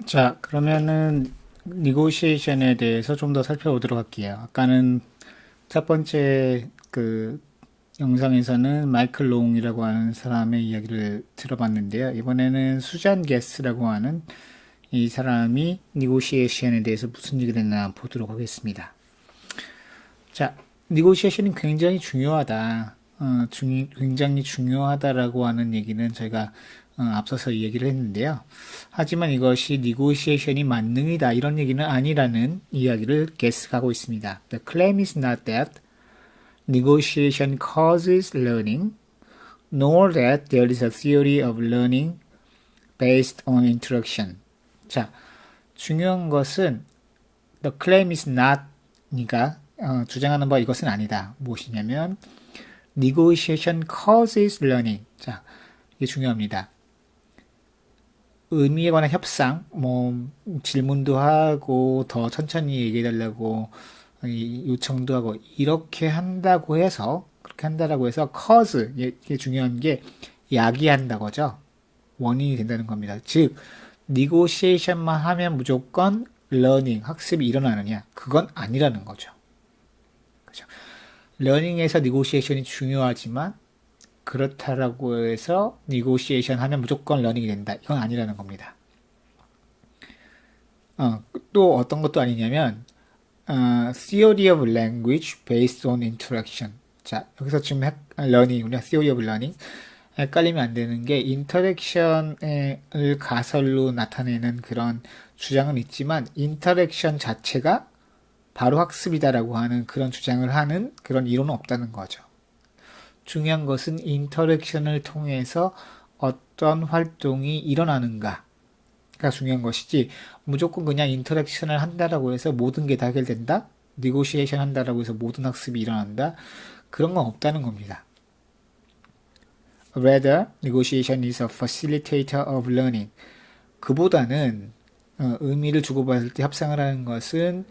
자, 그러면은 negotiation에 대해서 좀 더 살펴보도록 할게요. 아까는 첫 번째 그 영상에서는 마이클 롱이라고 하는 사람의 이야기를 들어봤는데요. 이번에는 수잔 게스라고 하는 이 사람이 negotiation에 대해서 무슨 얘기를 했나 보도록 하겠습니다. 자, negotiation이 굉장히 중요하다. 굉장히 중요하다라고 하는 얘기는 저희가 앞서서 얘기를 했는데요. 하지만 이것이 negotiation이 만능이다 이런 얘기는 아니라는 이야기를 게스하고 있습니다. The claim is not that negotiation causes learning, nor that there is a theory of learning based on interaction. 자, 중요한 것은 the claim is not니까 주장하는 바 이것은 아니다. 무엇이냐면 negotiation causes learning. 자, 이게 중요합니다. 의미에 관한 협상, 뭐 질문도 하고 더 천천히 얘기해달라고 요청도 하고 이렇게 한다고 해서 그렇게 한다라고 해서 cause 이게 중요한 게 야기한다고죠. 원인이 된다는 겁니다. 즉 negotiation만 하면 무조건 learning 학습이 일어나느냐? 그건 아니라는 거죠. 그렇죠? learning에서 negotiation이 중요하지만 그렇다라고 해서 negotiation 하면 무조건 learning이 된다. 이건 아니라는 겁니다. 또 어떤 것도 아니냐면 theory of language based on interaction. 자, 여기서 지금 learning이군요. theory of learning. 헷갈리면 안 되는 게 인터랙션을 가설로 나타내는 그런 주장은 있지만 인터랙션 자체가 바로 학습이다라고 하는 그런 주장을 하는 그런 이론은 없다는 거죠. 중요한 것은 인터랙션을 통해서 어떤 활동이 일어나는가가 중요한 것이지 무조건 그냥 인터랙션을 한다라고 해서 모든 게 다 해결된다? 니고시에이션 한다라고 해서 모든 학습이 일어난다? 그런 건 없다는 겁니다. Rather, negotiation is a facilitator of learning. 그보다는 의미를 주고받을 때 협상을 하는 것은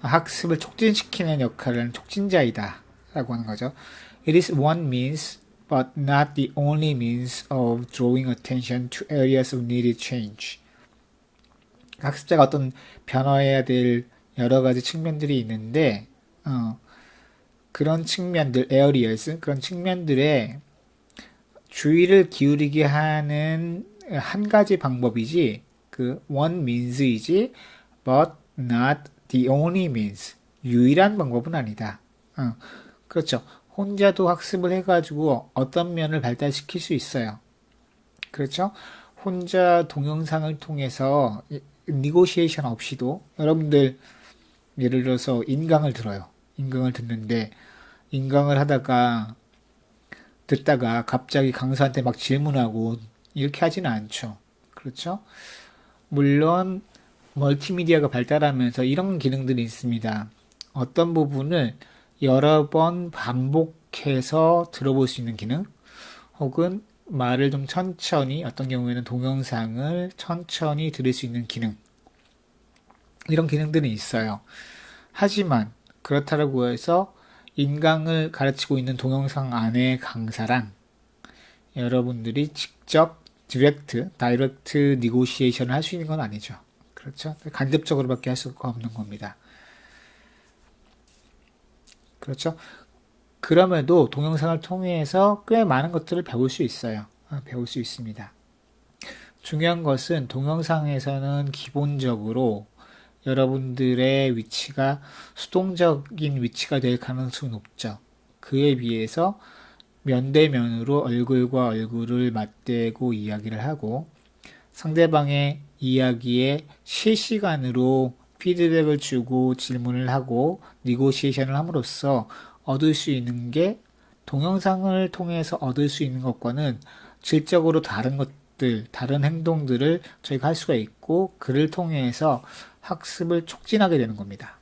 학습을 촉진시키는 역할을 하는 촉진자이다 라고 하는 거죠. It is one means but not the only means of drawing attention to areas of needed change. 학습자가 어떤 변화해야 될 여러 가지 측면들이 있는데 그런 측면들, areas, 그런 측면들에 주의를 기울이게 하는 한 가지 방법이지 그 one means이지 but not the only means 유일한 방법은 아니다. 그렇죠. 혼자도 학습을 해가지고 어떤 면을 발달시킬 수 있어요. 그렇죠. 혼자 동영상을 통해서 니고시에이션 없이도 여러분들 예를 들어서 인강을 들어요. 인강을 듣는데 인강을 하다가 듣다가 갑자기 강사한테 막 질문하고 이렇게 하지는 않죠. 그렇죠? 물론 멀티미디어가 발달하면서 이런 기능들이 있습니다. 어떤 부분을 여러 번 반복해서 들어볼 수 있는 기능 혹은 말을 좀 천천히 어떤 경우에는 동영상을 천천히 들을 수 있는 기능 이런 기능들이 있어요. 하지만 그렇다고 해서 인강을 가르치고 있는 동영상 안의 강사랑 여러분들이 직접 다이렉트 니고시에이션을 할 수 있는 건 아니죠. 그렇죠? 간접적으로밖에 할 수가 없는 겁니다. 그렇죠? 그럼에도 동영상을 통해서 꽤 많은 것들을 배울 수 있어요. 배울 수 있습니다. 중요한 것은 동영상에서는 기본적으로 여러분들의 위치가 수동적인 위치가 될 가능성이 높죠. 그에 비해서 면대면으로 얼굴과 얼굴을 맞대고 이야기를 하고 상대방의 이야기에 실시간으로 피드백을 주고 질문을 하고 니고시에이션을 함으로써 얻을 수 있는 게 동영상을 통해서 얻을 수 있는 것과는 질적으로 다른 것들, 다른 행동들을 저희가 할 수가 있고 그를 통해서 학습을 촉진하게 되는 겁니다.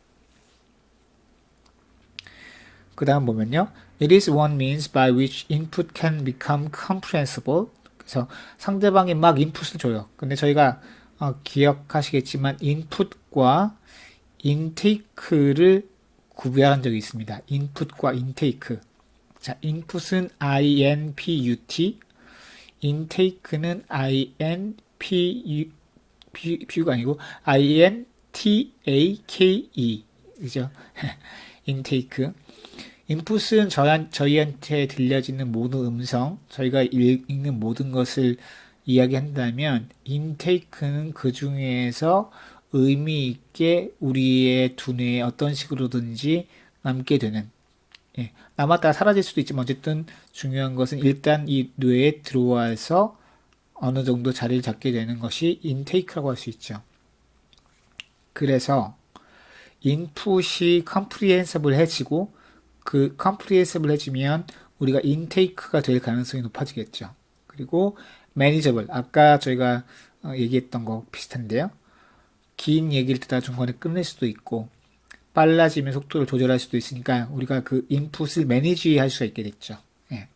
그 다음 보면요. It is one means by which input can become comprehensible. 그래서 상대방이 막 인풋을 줘요. 근데 저희가 기억하시겠지만 인풋과 인테이크를 구별한 적이 있습니다. 인풋과 인테이크. 자, 인풋은 INPUT, 인테이크는 INPUT 비유가 아니고 intake. 그죠? intake. 인풋은 저희한테 들려지는 모든 음성, 저희가 읽는 모든 것을 이야기한다면, 인테이크는 그 중에서 의미 있게 우리의 두뇌에 어떤 식으로든지 남게 되는, 예, 남았다가 사라질 수도 있지만 어쨌든 중요한 것은 일단 이 뇌에 들어와서 어느 정도 자리를 잡게 되는 것이 인테이크라고 할 수 있죠. 그래서 인풋이 컴프리헨서블해지고 그 컴프리헨서블해지면 우리가 인테이크가 될 가능성이 높아지겠죠. 그리고 매니저블, 아까 저희가 얘기했던 거 비슷한데요. 긴 얘기를 듣다가 중간에 끝낼 수도 있고 빨라지면 속도를 조절할 수도 있으니까 우리가 그 인풋을 매니지 할 수가 있게 됐죠. 예.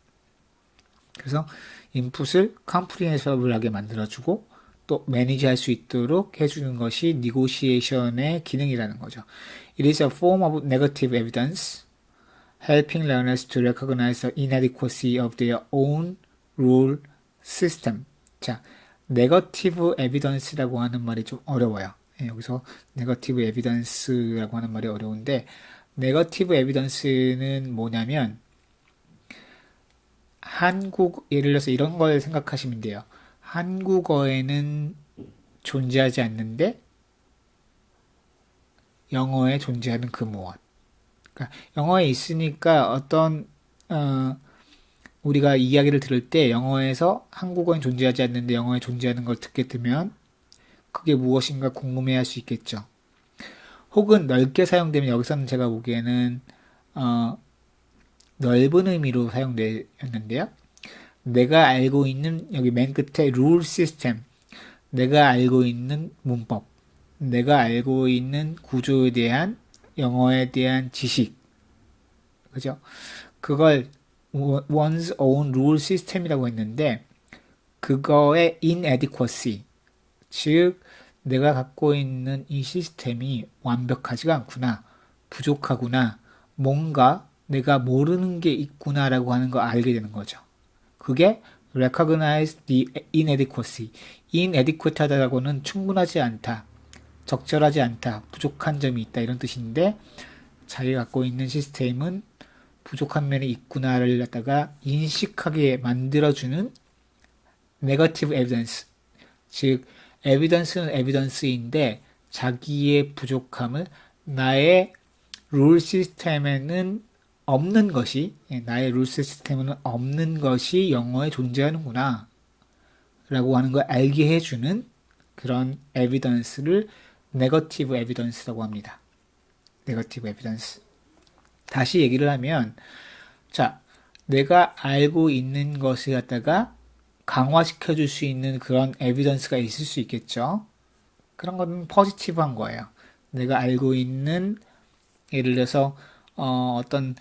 그래서 인풋을 컴프리헨서블하게 만들어주고 또 매니지 할 수 있도록 해주는 것이 negotiation의 기능이라는 거죠. It is a form of negative evidence, helping learners to recognize the inadequacy of their own rule system. 자, negative evidence라고 하는 말이 좀 어려워요. 예, 여기서 negative evidence라고 하는 말이 어려운데, negative evidence는 뭐냐면, 예를 들어서 이런 걸 생각하시면 돼요. 한국어에는 존재하지 않는데, 영어에 존재하는 그 무엇. 그러니까 영어에 있으니까 우리가 이야기를 들을 때 영어에서 한국어엔 존재하지 않는데 영어에 존재하는 걸 듣게 되면 그게 무엇인가 궁금해할 수 있겠죠. 혹은 넓게 사용되면 여기서는 제가 보기에는 넓은 의미로 사용되었는데요. 내가 알고 있는 여기 맨 끝에 룰 시스템, 내가 알고 있는 문법, 내가 알고 있는 구조에 대한 영어에 대한 지식, 그죠? 그걸 one's own rule system이라고 했는데 그거의 inadequacy, 즉 내가 갖고 있는 이 시스템이 완벽하지가 않구나, 부족하구나, 뭔가 내가 모르는 게 있구나라고 하는 걸 알게 되는 거죠. 그게 recognize the inadequacy. inadequate하다라고는 충분하지 않다, 적절하지 않다, 부족한 점이 있다 이런 뜻인데 자기가 갖고 있는 시스템은 부족한 면이 있구나를 갖다가 인식하게 만들어주는 negative evidence. 즉, evidence는 evidence인데 자기의 부족함을 나의 룰 시스템에는 없는 것이, 나의 룰 시스템에는 없는 것이 영어에 존재하는구나 라고 하는 걸 알게 해주는 그런 evidence를 negative evidence라고 합니다. negative evidence. 다시 얘기를 하면, 자, 내가 알고 있는 것을 갖다가 강화시켜 줄 수 있는 그런 에비던스가 있을 수 있겠죠. 그런 건 포지티브한 거예요. 내가 알고 있는, 예를 들어서 어떤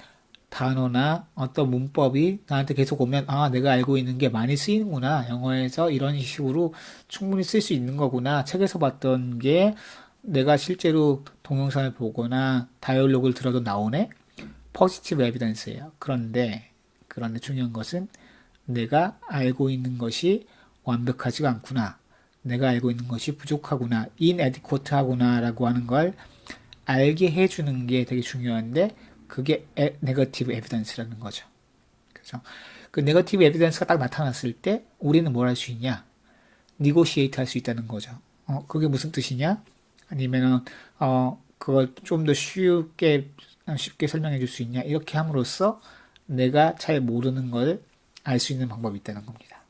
단어나 어떤 문법이 나한테 계속 오면 내가 알고 있는 게 많이 쓰이는구나. 영어에서 이런 식으로 충분히 쓸 수 있는 거구나. 책에서 봤던 게 내가 실제로 동영상을 보거나 다이얼로그를 들어도 나오네. 포지티브 에비던스예요. 그런데 중요한 것은 내가 알고 있는 것이 완벽하지가 않구나. 내가 알고 있는 것이 부족하구나. inadequate하구나 라고 하는 걸 알게 해주는 게 되게 중요한데 그게 네거티브 에비던스라는 거죠. 그죠? 그 네거티브 에비던스가 딱 나타났을 때 우리는 뭘 할 수 있냐? 니고시에이트 할 수 있다는 거죠. 그게 무슨 뜻이냐? 아니면은 그걸 좀 더 쉽게 설명해 줄 수 있냐? 이렇게 함으로써 내가 잘 모르는 걸 알 수 있는 방법이 있다는 겁니다.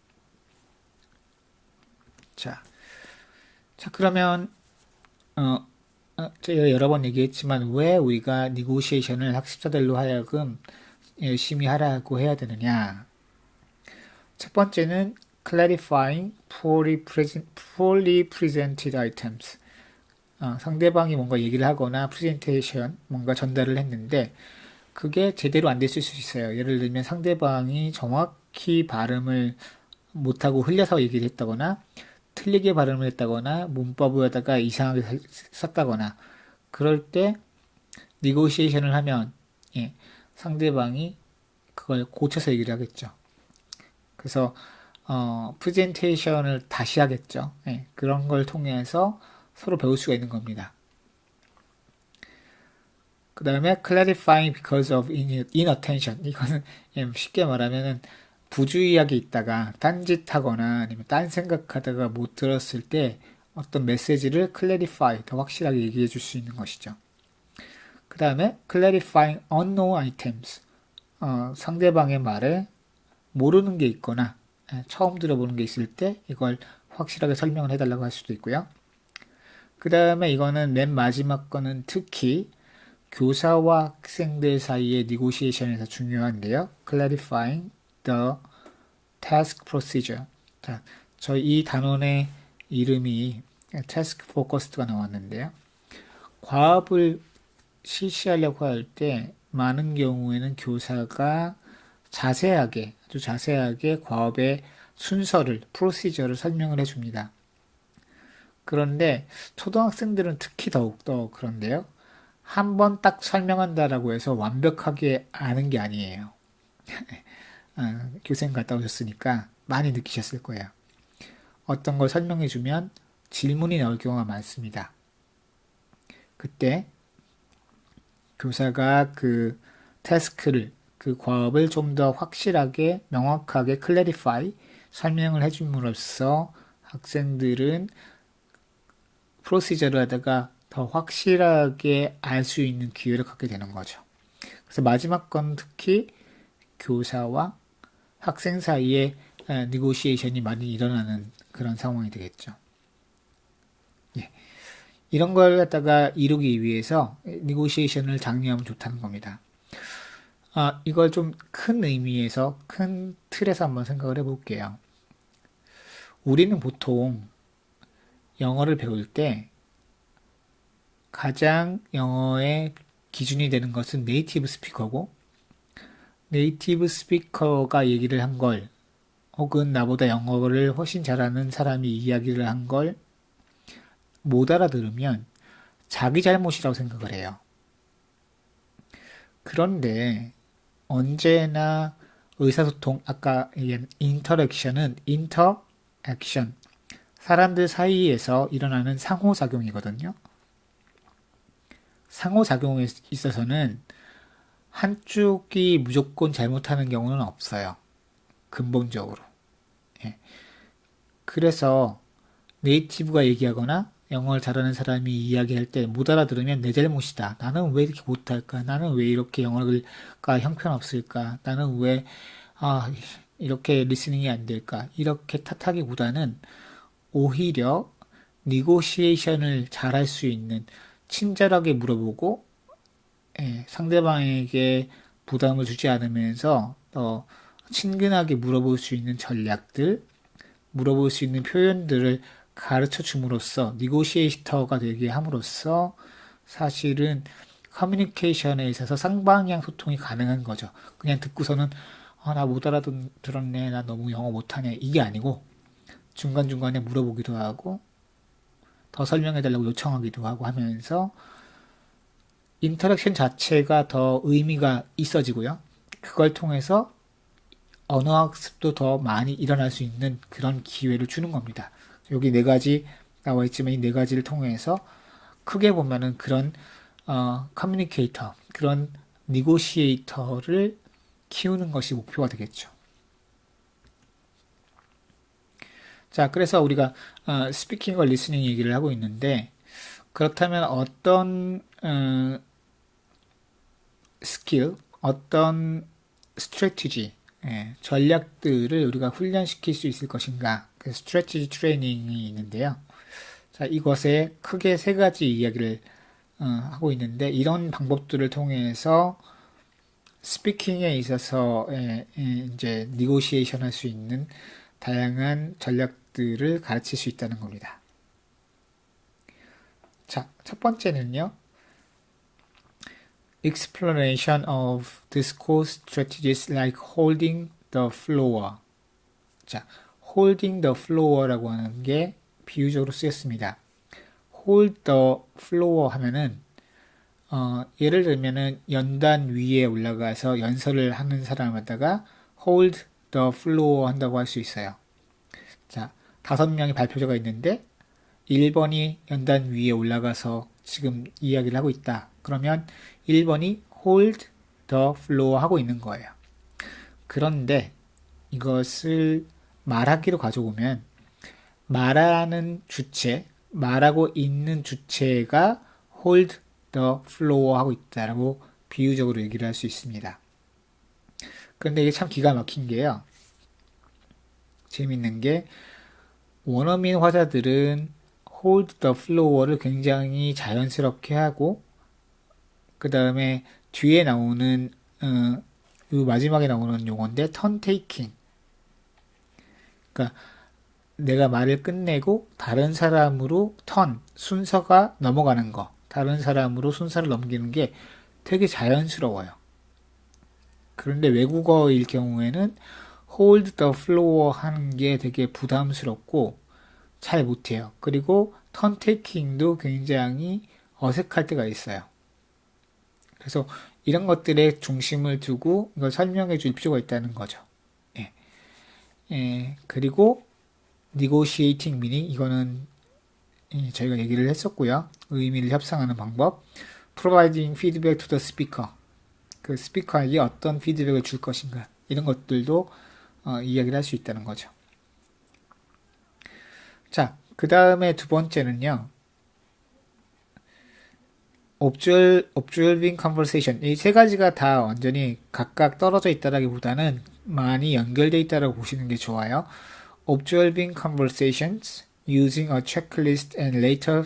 자, 그러면 제가 여러 번 얘기했지만 왜 우리가 니고시에이션을 학습자들로 하여금 열심히 하라고 해야 되느냐? 첫 번째는 clarifying poorly presented items. 상대방이 뭔가 얘기를 하거나 프레젠테이션, 뭔가 전달을 했는데 그게 제대로 안 됐을 수 있어요. 예를 들면 상대방이 정확히 발음을 못하고 흘려서 얘기를 했다거나 틀리게 발음을 했다거나 문법에다가 이상하게 썼다거나 그럴 때 니고시에이션을 하면 상대방이 그걸 고쳐서 얘기를 하겠죠. 그래서 프레젠테이션을 다시 하겠죠. 예, 그런 걸 통해서 서로 배울 수가 있는 겁니다. 그 다음에 clarifying because of inattention. 이거는 쉽게 말하면은 부주의하게 있다가 딴짓하거나 아니면 딴 생각하다가 못 들었을 때 어떤 메시지를 clarify, 더 확실하게 얘기해 줄 수 있는 것이죠. 그 다음에 clarifying unknown items. 상대방의 말에 모르는 게 있거나 처음 들어보는 게 있을 때 이걸 확실하게 설명을 해달라고 할 수도 있고요. 그 다음에 이거는 맨 마지막 거는 특히 교사와 학생들 사이의 네고시에이션에서 중요한데요. clarifying the task procedure. 자, 저희 이 단원의 이름이 task focused가 나왔는데요. 과업을 실시하려고 할 때 많은 경우에는 교사가 아주 자세하게 과업의 순서를, 프로시저를 설명을 해줍니다. 그런데 초등학생들은 특히 더욱더 그런데요. 한 번 딱 설명한다라고 해서 완벽하게 아는 게 아니에요. 교생 갔다 오셨으니까 많이 느끼셨을 거예요. 어떤 걸 설명해주면 질문이 나올 경우가 많습니다. 그때 교사가 그 태스크를, 그 과업을 좀 더 확실하게, 명확하게 clarify, 설명을 해줌으로써 학생들은 프로시저를 하다가 더 확실하게 알 수 있는 기회를 갖게 되는 거죠. 그래서 마지막 건 특히 교사와 학생 사이에 네고시에이션이 많이 일어나는 그런 상황이 되겠죠. 예. 이런 걸 갖다가 이루기 위해서 네고시에이션을 장려하면 좋다는 겁니다. 이걸 좀 큰 의미에서, 큰 틀에서 한번 생각을 해볼게요. 우리는 보통 영어를 배울 때 가장 영어의 기준이 되는 것은 네이티브 스피커고, 네이티브 스피커가 얘기를 한 걸, 혹은 나보다 영어를 훨씬 잘하는 사람이 이야기를 한 걸 못 알아들으면 자기 잘못이라고 생각을 해요. 그런데 언제나 의사소통, 아까 얘기한 인터랙션은 인터액션, 사람들 사이에서 일어나는 상호작용이거든요. 상호작용에 있어서는 한쪽이 무조건 잘못하는 경우는 없어요. 근본적으로. 예. 그래서 네이티브가 얘기하거나 영어를 잘하는 사람이 이야기할 때 못 알아들으면 내 잘못이다. 나는 왜 이렇게 못할까? 나는 왜 이렇게 영어가 형편없을까? 나는 왜 이렇게 리스닝이 안 될까? 이렇게 탓하기보다는 오히려 니고시에이션을 잘할 수 있는, 친절하게 물어보고 상대방에게 부담을 주지 않으면서 더 친근하게 물어볼 수 있는 전략들, 물어볼 수 있는 표현들을 가르쳐 줌으로써, 니고시에이터가 되게 함으로써 사실은 커뮤니케이션에 있어서 쌍방향 소통이 가능한 거죠. 그냥 듣고서는 나 못 알아들었네, 나 너무 영어 못하네, 이게 아니고 중간중간에 물어보기도 하고 더 설명해달라고 요청하기도 하고 하면서 인터랙션 자체가 더 의미가 있어지고요. 그걸 통해서 언어 학습도 더 많이 일어날 수 있는 그런 기회를 주는 겁니다. 여기 네 가지 나와 있지만 이 네 가지를 통해서 크게 보면은 그런 커뮤니케이터, 그런 니고시에이터를 키우는 것이 목표가 되겠죠. 자, 그래서 우리가 스피킹과 리스닝 얘기를 하고 있는데, 그렇다면 어떤 스킬, 어떤 스트래티지, 전략들을 우리가 훈련시킬 수 있을 것인가? 그 스트래티지 트레이닝이 있는데요. 자, 이것에 크게 세 가지 이야기를 하고 있는데, 이런 방법들을 통해서 스피킹에 있어서 이제 니고시에이션 할 수 있는 다양한 전략들을 가르칠 수 있다는 겁니다. 자, 첫 번째는요. Explanation of discourse strategies like holding the floor. 자, holding the floor라고 하는 게 비유적으로 쓰였습니다. hold the floor 하면은 예를 들면은 연단 위에 올라가서 연설을 하는 사람에다가 hold the floor 한다고 할 수 있어요. 자, 5명의 발표자가 있는데 1번이 연단 위에 올라가서 지금 이야기를 하고 있다. 그러면 1번이 hold the floor 하고 있는 거예요. 그런데 이것을 말하기로 가져오면 말하는 주체, 말하고 있는 주체가 hold the floor 하고 있다라고 비유적으로 얘기를 할 수 있습니다. 그런데 이게 참 기가 막힌 게요. 재밌는 게 원어민 화자들은 hold the floor를 굉장히 자연스럽게 하고 그 다음에 뒤에 나오는 이 마지막에 나오는 용어인데 turn taking. 그러니까 내가 말을 끝내고 다른 사람으로 순서가 넘어가는 거, 다른 사람으로 순서를 넘기는 게 되게 자연스러워요. 그런데 외국어일 경우에는 hold the floor 하는 게 되게 부담스럽고 잘 못해요. 그리고 turn taking도 굉장히 어색할 때가 있어요. 그래서 이런 것들에 중심을 두고 이걸 설명해 줄 필요가 있다는 거죠. 예. 그리고 negotiating meaning 이거는 저희가 얘기를 했었고요. 의미를 협상하는 방법. providing feedback to the speaker. 그 스피커에게 어떤 피드백을 줄 것인가. 이런 것들도 이야기를 할 수 있다는 거죠. 자, 그 다음에 두 번째는요. observing conversation. 이 세 가지가 다 완전히 각각 떨어져 있다라기보다는 많이 연결되어 있다라고 보시는 게 좋아요. observing conversations using a checklist and later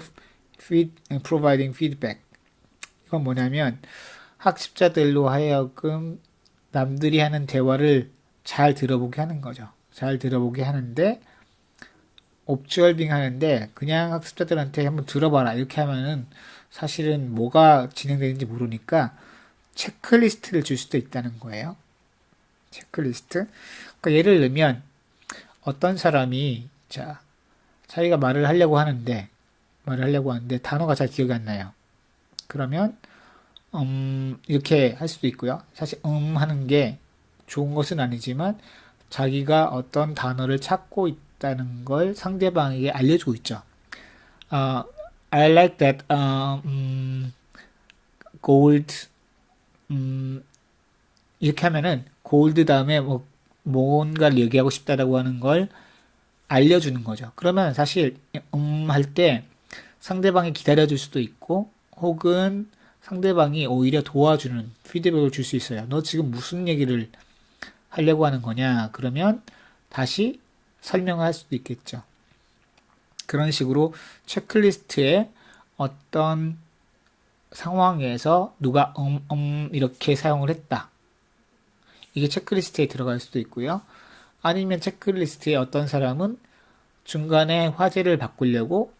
providing feedback. 이건 뭐냐면 학습자들로 하여금 남들이 하는 대화를 잘 들어보게 하는 거죠. 잘 들어보게 하는데 observing 하는데 그냥 학습자들한테 한번 들어봐라 이렇게 하면은 사실은 뭐가 진행되는지 모르니까 체크리스트를 줄 수도 있다는 거예요. 체크리스트. 그러니까 예를 들면 어떤 사람이 자기가 말을 하려고 하는데 단어가 잘 기억이 안 나요. 그러면 이렇게 할 수도 있고요. 사실 하는 게 좋은 것은 아니지만 자기가 어떤 단어를 찾고 있다는 걸 상대방에게 알려주고 있죠. I like that gold 이렇게 하면은 gold 다음에 뭐 뭔가를 얘기하고 싶다라고 하는 걸 알려주는 거죠. 그러면 사실 할 때 상대방이 기다려줄 수도 있고 혹은 상대방이 오히려 도와주는 피드백을 줄 수 있어요. 너 지금 무슨 얘기를 하려고 하는 거냐? 그러면 다시 설명을 할 수도 있겠죠. 그런 식으로 체크리스트에 어떤 상황에서 누가 이렇게 사용을 했다. 이게 체크리스트에 들어갈 수도 있고요. 아니면 체크리스트에 어떤 사람은 중간에 화제를 바꾸려고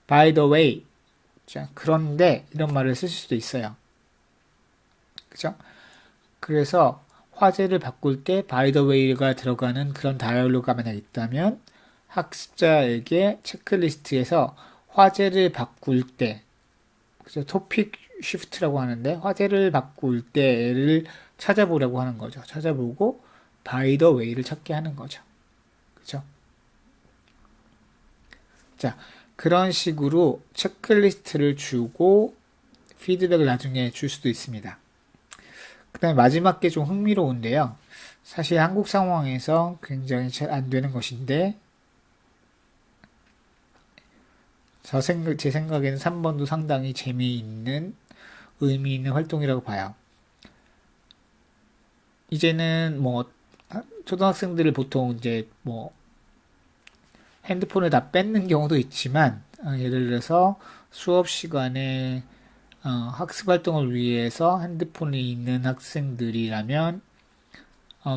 by the way 그런데 이런 말을 쓰실 수도 있어요. 그죠? 그래서 화제를 바꿀 때 by the way가 들어가는 그런 다이얼로그가 만약 있다면 학습자에게 체크리스트에서 화제를 바꿀 때 그래서 토픽 쉬프트라고 하는데 화제를 바꿀 때를 찾아보려고 하는 거죠. 찾아보고 by the way를 찾게 하는 거죠. 그죠? 자, 그런 식으로 체크리스트를 주고 피드백을 나중에 줄 수도 있습니다. 그 다음에 마지막 게 좀 흥미로운데요. 사실 한국 상황에서 굉장히 잘 안 되는 것인데 제 생각에는 3번도 상당히 재미있는 의미 있는 활동이라고 봐요. 이제는 뭐 초등학생들을 보통 이제 뭐 핸드폰을 다 뺏는 경우도 있지만 예를 들어서 수업 시간에 학습 활동을 위해서 핸드폰이 있는 학생들이라면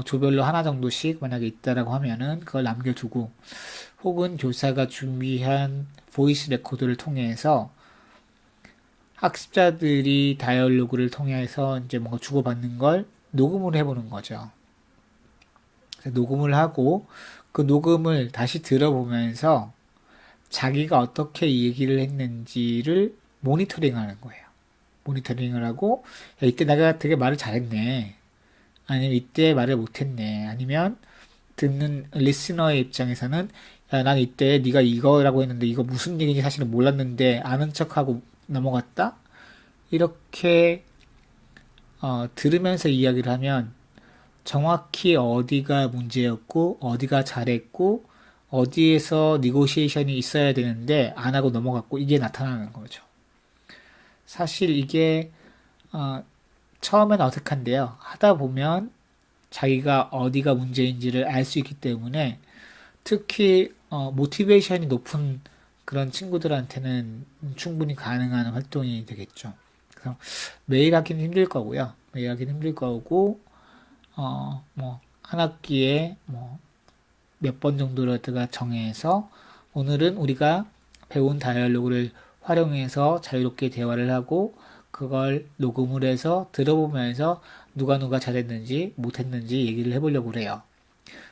조별로 하나 정도씩 만약에 있다라고 하면은 그걸 남겨두고 혹은 교사가 준비한 보이스 레코드를 통해서 학습자들이 다이얼로그를 통해서 이제 뭔가 주고받는 걸 녹음을 해보는 거죠. 녹음을 하고 그 녹음을 다시 들어보면서 자기가 어떻게 얘기를 했는지를 모니터링 하는 거예요. 모니터링을 하고 이때 내가 되게 말을 잘했네. 아니면 이때 말을 못했네. 아니면 듣는 리스너의 입장에서는 야, 난 이때 네가 이거라고 했는데 이거 무슨 얘기인지 사실은 몰랐는데 아는 척하고 넘어갔다? 이렇게 들으면서 이야기를 하면 정확히 어디가 문제였고 어디가 잘했고 어디에서 니고시에이션이 있어야 되는데 안 하고 넘어갔고 이게 나타나는 거죠. 사실 이게 처음엔 어색한데요. 하다 보면 자기가 어디가 문제인지를 알 수 있기 때문에 특히 모티베이션이 높은 그런 친구들한테는 충분히 가능한 활동이 되겠죠. 그래서 매일 하기는 힘들 거고요. 매일 하기는 힘들 거고 뭐 한 학기에 뭐 몇 번 정도로다가 정해서 오늘은 우리가 배운 다이얼로그를 활용해서 자유롭게 대화를 하고 그걸 녹음을 해서 들어보면서 누가 잘했는지 못했는지 얘기를 해보려고 그래요.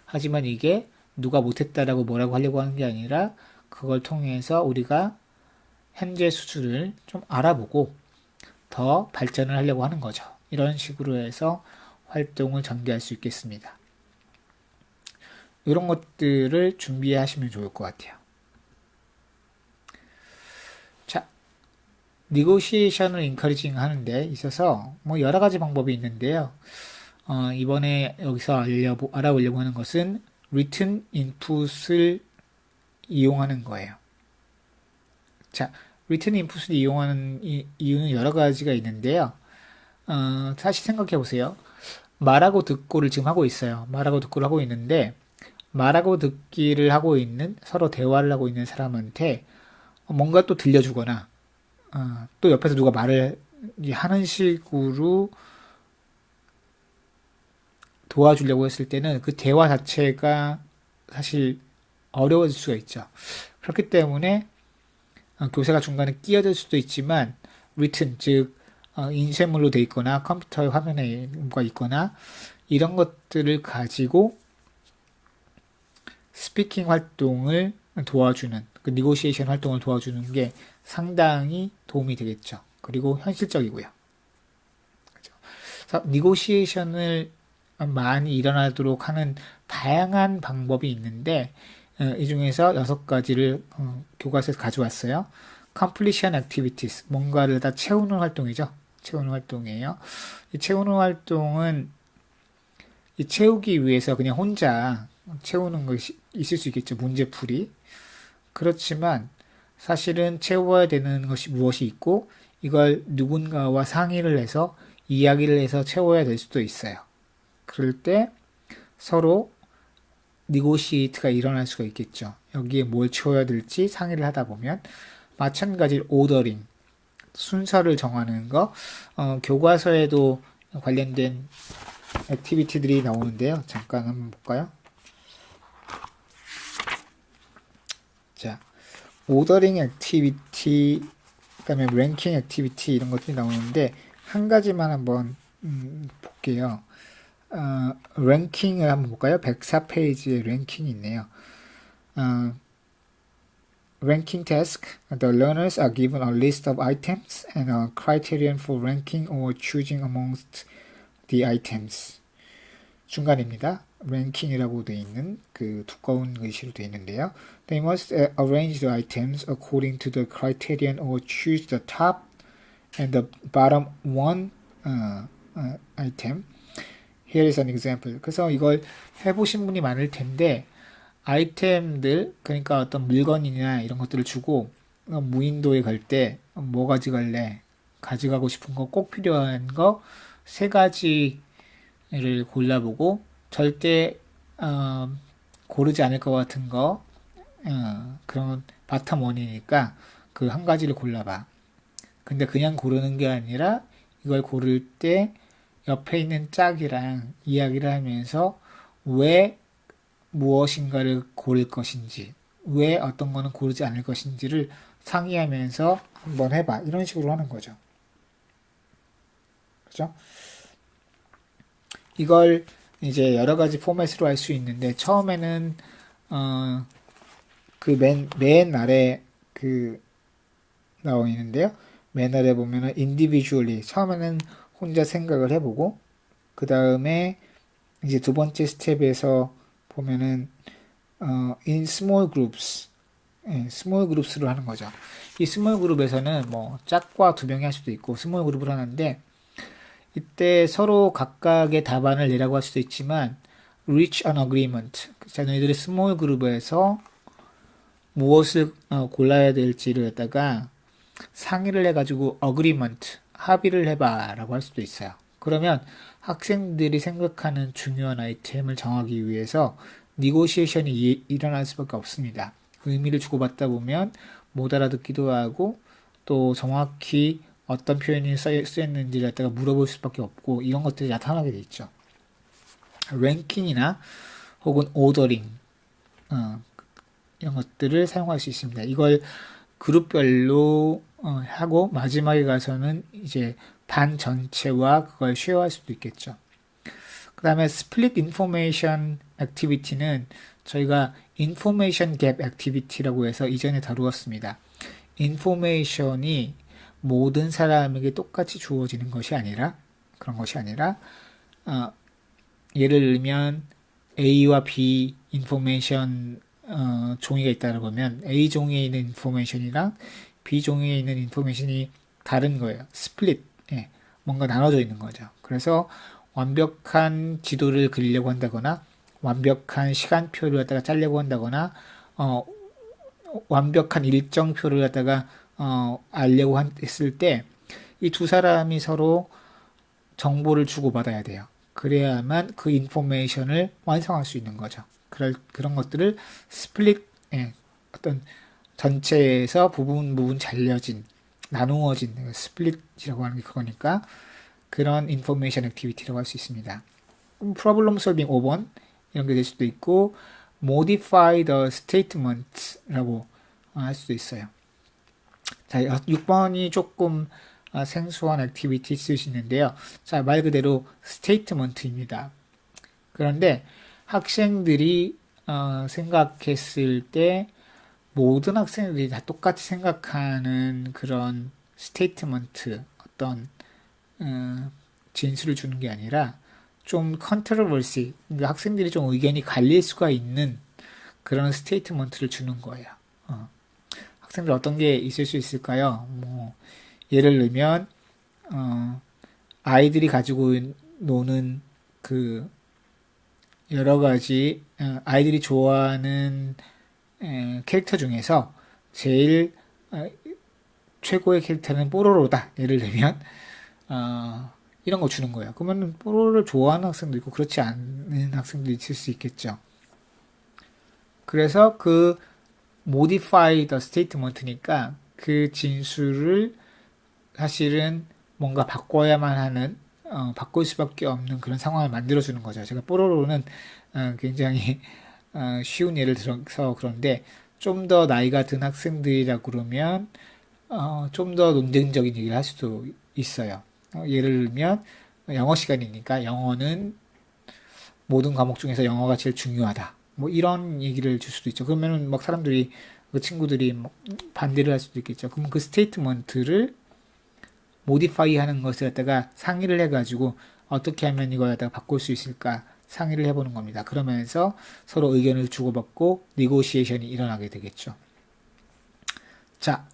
하지만 이게 누가 못했다라고 뭐라고 하려고 하는 게 아니라 그걸 통해서 우리가 현재 수준을 좀 알아보고 더 발전을 하려고 하는 거죠. 이런 식으로 해서 활동을 전개할 수 있겠습니다. 이런 것들을 준비하시면 좋을 것 같아요. 자, negotiation을 encouraging 하는데 있어서 뭐 여러 가지 방법이 있는데요. 이번에 여기서 알아보려고 하는 것은 written input을 이용하는 거예요. 자, written input을 이용하는 이유는 여러 가지가 있는데요. 사실 생각해 보세요. 말하고 듣고를 지금 하고 있어요. 말하고 듣고를 하고 있는데 말하고 듣기를 하고 있는 서로 대화를 하고 있는 사람한테 뭔가 또 들려주거나 또 옆에서 누가 말을 하는 식으로 도와주려고 했을 때는 그 대화 자체가 사실 어려워질 수가 있죠. 그렇기 때문에 교사가 중간에 끼어들 수도 있지만 written 즉 인쇄물로 돼 있거나 컴퓨터 화면에 뭐가 있거나 이런 것들을 가지고 스피킹 활동을 도와주는 그 니고시에이션 활동을 도와주는 게 상당히 도움이 되겠죠. 그리고 현실적이고요. 그렇죠? 니고시에이션을 많이 일어나도록 하는 다양한 방법이 있는데 이 중에서 6가지를 교과서에서 가져왔어요. completion activities, 뭔가를 다 채우는 활동이죠. 채우는 활동이에요. 이 채우는 활동은 이 채우기 위해서 그냥 혼자 채우는 것이 있을 수 있겠죠. 문제풀이. 그렇지만 사실은 채워야 되는 것이 무엇이 있고 이걸 누군가와 상의를 해서 이야기를 해서 채워야 될 수도 있어요. 그럴 때 서로 니고시에이트가 일어날 수가 있겠죠. 여기에 뭘 채워야 될지 상의를 하다 보면 마찬가지로 오더링, 순서를 정하는 거, 교과서에도 관련된 액티비티들이 나오는데요. 잠깐 한번 볼까요? 자, 오더링 액티비티, 그다음에 랭킹 액티비티 이런 것들이 나오는데 한 가지만 한번 볼게요. 랭킹을 한번 볼까요? 104페이지에 랭킹이 있네요. ranking task. The learners are given a list of items and a criterion for ranking or choosing amongst the items. 중간입니다. 랭킹이라고 되어 있는 그 두꺼운 글씨로 되어 있는데요. They must arrange the items according to the criterion or choose the top and the bottom one item. Here is an example. 그래서 이걸 해보신 분이 많을 텐데 아이템들, 그러니까 어떤 물건이나 이런 것들을 주고 무인도에 갈 때 뭐 가져갈래? 가져가고 싶은 거 꼭 필요한 거 3가지를 골라보고 절대 고르지 않을 것 같은 거 그런 바텀 원이니까 그 한 가지를 골라봐. 근데 그냥 고르는 게 아니라 이걸 고를 때 옆에 있는 짝이랑 이야기를 하면서 왜 무엇인가를 고를 것인지, 왜 어떤 거는 고르지 않을 것인지를 상의하면서 한번 해봐. 이런 식으로 하는 거죠. 그죠? 이걸 이제 여러 가지 포맷으로 할 수 있는데, 처음에는, 그 맨 아래 나와 있는데요. 맨 아래 보면은 individually, 처음에는 혼자 생각을 해보고, 그 다음에 이제 두 번째 스텝에서 보면은 in small groups, 예, small groups로 하는 거죠. 이 small group에서는 뭐 짝과 두 명이 할 수도 있고 small group을 하는데 이때 서로 각각의 답안을 내라고 할 수도 있지만 reach an agreement. 자, 너희들이 small group에서 무엇을 골라야 될지를 갖다가 상의를 해가지고 agreement, 합의를 해봐라고 할 수도 있어요. 그러면 학생들이 생각하는 중요한 아이템을 정하기 위해서 니고시에이션이 일어날 수밖에 없습니다. 의미를 주고받다 보면 못 알아듣기도 하고 또 정확히 어떤 표현이 쓰였는지를 갖다가 물어볼 수밖에 없고 이런 것들이 나타나게 돼 있죠. 랭킹이나 혹은 오더링 이런 것들을 사용할 수 있습니다. 이걸 그룹별로 하고 마지막에 가서는 이제 반 전체와 그걸 쉐어할 수도 있겠죠. 그 다음에 split information activity는 저희가 information gap activity라고 해서 이전에 다루었습니다. information이 모든 사람에게 똑같이 주어지는 것이 아니라 그런 것이 아니라 예를 들면 A와 B information 종이가 있다고 보면 A 종이에 있는 인포메이션이랑 B 종이에 있는 인포메이션이 다른 거예요. 스플릿, 예, 뭔가 나눠져 있는 거죠. 그래서 완벽한 지도를 그리려고 한다거나 완벽한 시간표를 갖다가 짜려고 한다거나 완벽한 일정표를 갖다가 알려고 했을 때 이 두 사람이 서로 정보를 주고받아야 돼요. 그래야만 그 인포메이션을 완성할 수 있는 거죠. 그런 것들을 스플릿, 예, 어떤 전체에서 부분 잘려진, 나누어진 스플릿이라고 하는 게 그거니까 그런 인포메이션 액티비티라고 할 수 있습니다. 프로블럼 솔빙 5번 이런 게 될 수도 있고 modify the statement라고 할 수도 있어요. 자, 6번이 조금 생소한 액티비티 쓸 수 있는데요. 자, 말 그대로 스테이트먼트입니다. 그런데 학생들이 생각했을 때 모든 학생들이 다 똑같이 생각하는 그런 스테이트먼트 어떤 진술을 주는 게 아니라 좀 컨트로버시, 그러니까 학생들이 좀 의견이 갈릴 수가 있는 그런 스테이트먼트를 주는 거예요. 학생들 어떤 게 있을 수 있을까요? 뭐 예를 들면 아이들이 가지고 노는 그 여러 가지 아이들이 좋아하는 캐릭터 중에서 제일 최고의 캐릭터는 뽀로로다. 예를 들면 이런 거 주는 거예요. 그러면 뽀로로를 좋아하는 학생도 있고 그렇지 않은 학생도 있을 수 있겠죠. 그래서 그 modify the statement니까 그 진술을 사실은 뭔가 바꿔야만 하는 바꿀 수밖에 없는 그런 상황을 만들어주는 거죠. 제가 뽀로로는 굉장히 쉬운 예를 들어서 그런데 좀 더 나이가 든 학생들이라 그러면 좀 더 논쟁적인 얘기를 할 수도 있어요. 예를 들면 영어 시간이니까 영어는 모든 과목 중에서 영어가 제일 중요하다. 뭐 이런 얘기를 줄 수도 있죠. 그러면은 막 사람들이 그 친구들이 뭐 반대를 할 수도 있겠죠. 그러면 그 스테이트먼트를 모디파이 하는 것을 갖다가 상의를 해가지고 어떻게 하면 이걸 갖다가 바꿀 수 있을까 상의를 해보는 겁니다. 그러면서 서로 의견을 주고받고 니고시에이션이 일어나게 되겠죠. 자,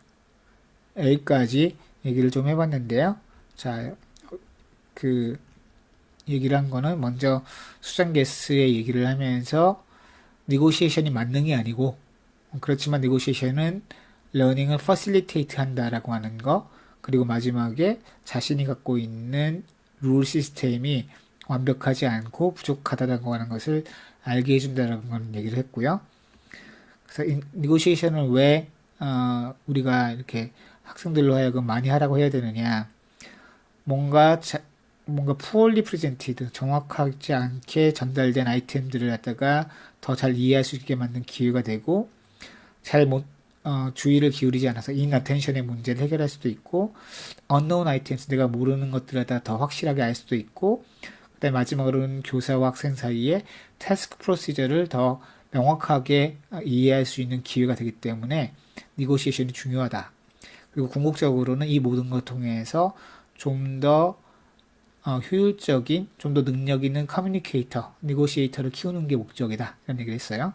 여기까지 얘기를 좀 해봤는데요. 자, 그 얘기를 한 거는 먼저 수장게스의 얘기를 하면서 니고시에이션이 만능이 아니고 그렇지만 니고시에이션은 러닝을 퍼실리테이트 한다라고 하는 거, 그리고 마지막에 자신이 갖고 있는 룰 시스템이 완벽하지 않고 부족하다고 하는 것을 알게 해준다라는 건 얘기를 했고요. 그래서 니고시에이션을 왜 우리가 이렇게 학생들로 하여금 많이 하라고 해야 되느냐, 뭔가 poorly presented, 정확하지 않게 전달된 아이템들을 갖다가 더 잘 이해할 수 있게 만든 기회가 되고, 주의를 기울이지 않아서 inattention의 문제를 해결할 수도 있고, unknown items, 내가 모르는 것들을 더 확실하게 알 수도 있고, 그다음에 마지막으로는 교사와 학생 사이에 task procedure를 더 명확하게 이해할 수 있는 기회가 되기 때문에 negotiation이 중요하다. 그리고 궁극적으로는 이 모든 것 통해서 좀 더 효율적인, 좀 더 능력 있는 커뮤니케이터, 니고시에이터를 키우는 게 목적이다. 이런 얘기를 했어요.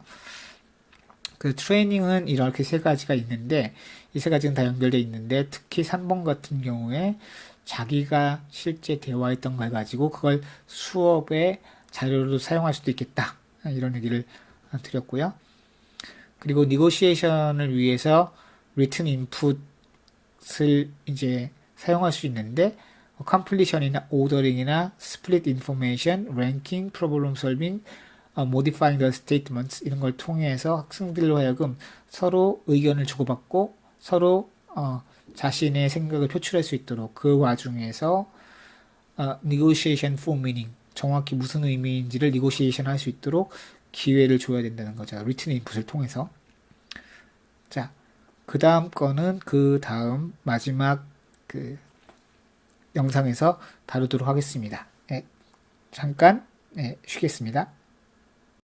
그 트레이닝은 이렇게 세 가지가 있는데, 이 세 가지는 다 연결되어 있는데, 특히 3번 같은 경우에 자기가 실제 대화했던 걸 가지고 그걸 수업의 자료로 사용할 수도 있겠다. 이런 얘기를 드렸고요. 그리고 니고시에이션을 위해서 리튼 인풋을 이제 사용할 수 있는데 컴플리션이나 오더링이나 스플릿 인포메이션, 랭킹, 프로블럼 솔빙, modifying the statements 이런 걸 통해서 학생들로 하여금 서로 의견을 주고받고 서로 자신의 생각을 표출할 수 있도록 그 와중에서 negotiation for meaning 정확히 무슨 의미인지를 negotiation 할 수 있도록 기회를 줘야 된다는 거죠. 리튼 인풋을 통해서. 자, 그 다음 거는 그 다음 마지막 그 영상에서 다루도록 하겠습니다. 네, 잠깐 쉬겠습니다.